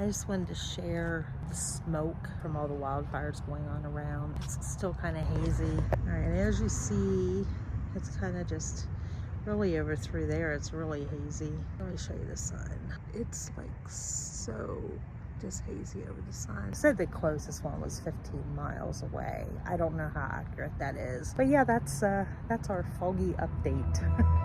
I just wanted to share the smoke from all the wildfires going on around. It's still kind of hazy. All right, and as you see, it's kind of just really over through there. It's really hazy. Let me show you the sun. It's like so just hazy over the sun. I said the closest one was 15 miles away. I don't know how accurate that is. But yeah, that's our foggy update.